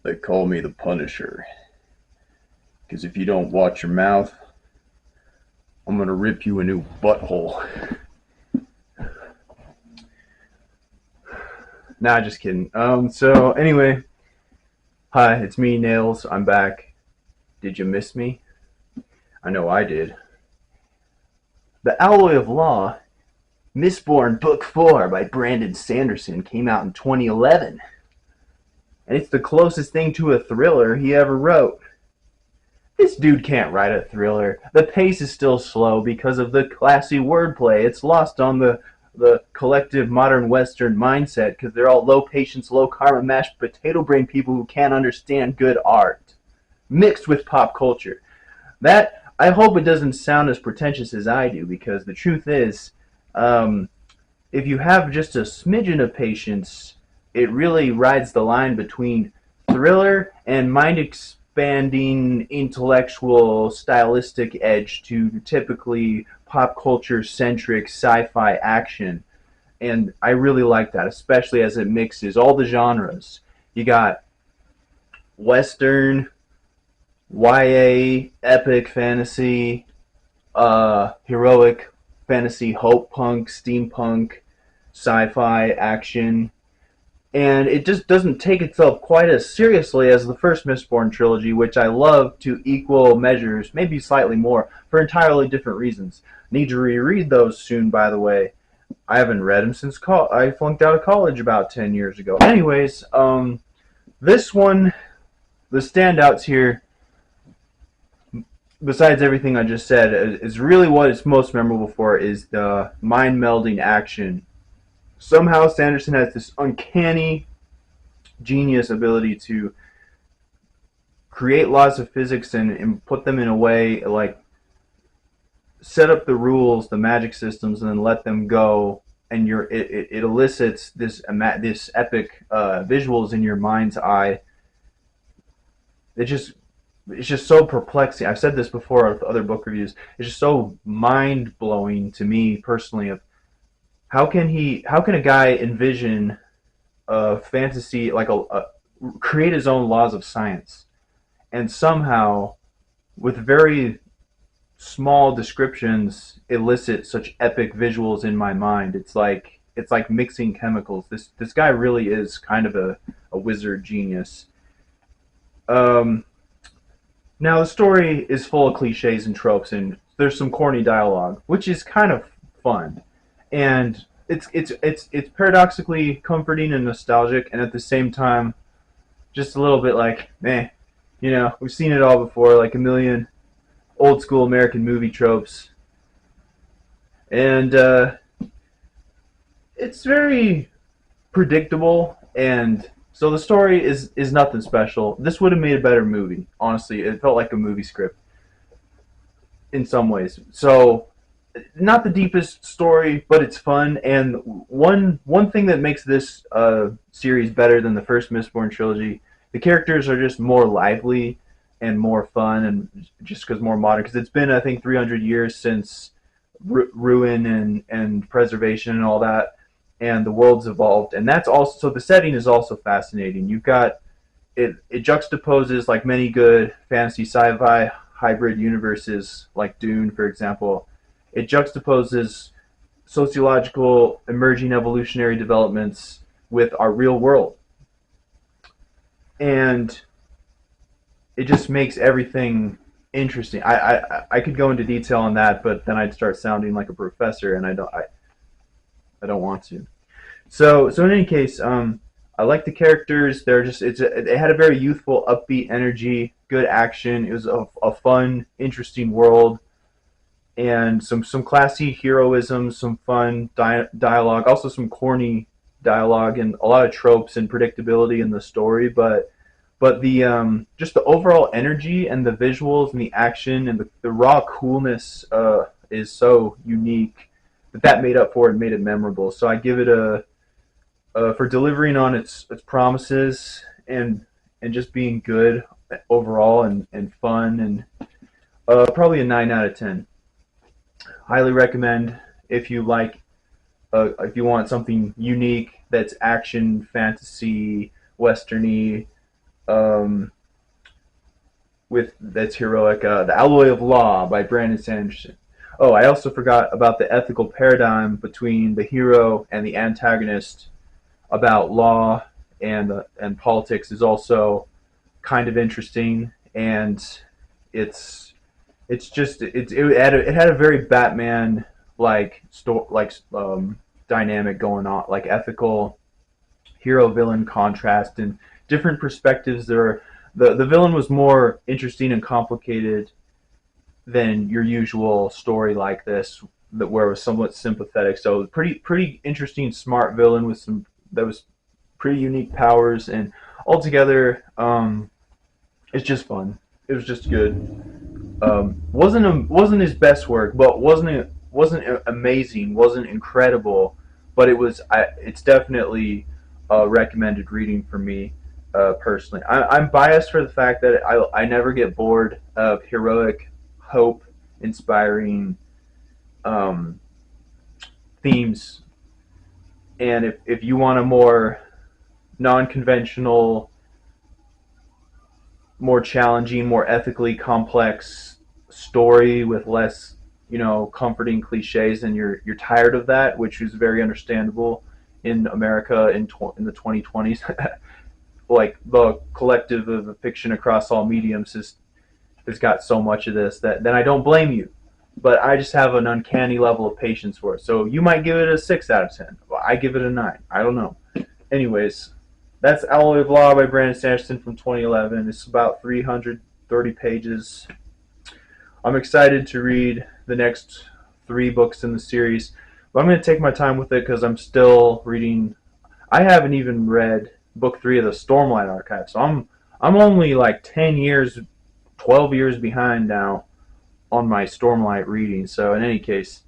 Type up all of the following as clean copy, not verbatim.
They call me the Punisher. Because if you don't watch your mouth, I'm gonna rip you a new butthole. Nah, just kidding. So anyway, hi, it's me, Nails. I'm back. Did you miss me? I know I did. The Alloy of Law, Mistborn Book 4 by Brandon Sanderson came out in 2011. And it's the closest thing to a thriller he ever wrote. This dude can't write a thriller. The pace is still slow because of the classy wordplay. It's lost on the collective modern Western mindset because they're all low patience, low karma, mashed potato brain people who can't understand good art, mixed with pop culture. That I hope it doesn't sound as pretentious as I do, because the truth is, um, if you have just a smidgen of patience, it really rides the line between thriller and mind expanding intellectual stylistic edge to typically pop culture centric sci-fi action. And I really like that, especially as it mixes all the genres. You got Western, YA, epic fantasy, heroic fantasy, hope punk, steampunk, sci-fi, action, and it just doesn't take itself quite as seriously as the first Mistborn trilogy, which I love to equal measures, maybe slightly more, for entirely different reasons. Need to reread those soon, by the way. I haven't read them since I flunked out of college about 10 years ago. Anyways, this one, the standouts here, besides everything I just said, is really what it's most memorable for is the mind melding action. Somehow Sanderson has this uncanny genius ability to create laws of physics and put them in a way like set up the rules, the magic systems, and then let them go. And it elicits this epic visuals in your mind's eye. It just it's just so perplexing. I've said this before with other book reviews. It's just so mind blowing to me personally. Of how can a guy envision a fantasy like create his own laws of science and somehow with very small descriptions elicit such epic visuals in my mind. It's like mixing chemicals. This guy really is kind of a wizard genius. Um, Now the story is full of cliches and tropes, and there's some corny dialogue, which is kind of fun, and it's paradoxically comforting and nostalgic, and at the same time, just a little bit like, meh, we've seen it all before, like a million old school American movie tropes, and it's very predictable, and so the story is nothing special. This would have made a better movie. Honestly, it felt like a movie script in some ways. So, not the deepest story, but it's fun. And one thing that makes this series better than the first Mistborn trilogy, the characters are just more lively and more fun, and just because more modern. Because it's been, I think, 300 years since ruin and preservation and all that, and the world's evolved, and that's also, so the setting is also fascinating. You've got it juxtaposes, like many good fantasy sci-fi hybrid universes like Dune, for example. It juxtaposes sociological emerging evolutionary developments with our real world, and it just makes everything interesting. I could go into detail on that, but then I'd start sounding like a professor, and I don't want to. So in any case, I like the characters. It had a very youthful, upbeat energy, good action. It was a fun, interesting world, and some classy heroism, some fun dialogue, also some corny dialogue, and a lot of tropes and predictability in the story. But the just the overall energy and the visuals and the action and the raw coolness is so unique that made up for it and made it memorable. So I give it a for delivering on its promises and just being good overall and fun, and probably a 9 out of 10. Highly recommend if you like if you want something unique that's action, fantasy, westerny, Um, with that's heroic. The Alloy of Law by Brandon Sanderson. Oh, I also forgot about the ethical paradigm between the hero and the antagonist about law and politics is also kind of interesting, and it's it had a very Batman dynamic going on, like ethical hero villain contrast and different perspectives. The villain was more interesting and complicated than your usual story like this, that where it was somewhat sympathetic. So pretty interesting, smart villain with some that was pretty unique powers, and altogether, it's just fun. It was just good. Wasn't his best work, but wasn't amazing, wasn't incredible, but it's definitely a recommended reading for me personally. I'm biased for the fact that I never get bored of heroic, hope inspiring um, themes, and if you want a more non-conventional, more challenging, more ethically complex story with less, comforting cliches, and you're tired of that, which is very understandable in America in the 2020s. Like the collective of fiction across all mediums has got so much of this that then I don't blame you. But I just have an uncanny level of patience for it. So you might give it a 6 out of 10. Well, I give it a 9. I don't know. Anyways, that's Alloy of Law by Brandon Sanderson from 2011. It's about 330 pages. I'm excited to read the next 3 books in the series, but I'm going to take my time with it because I'm still reading. I haven't even read book 3 of the Stormlight Archive, so I'm only like 10 years, 12 years behind now on my Stormlight reading. So in any case,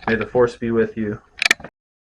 may the force be with you.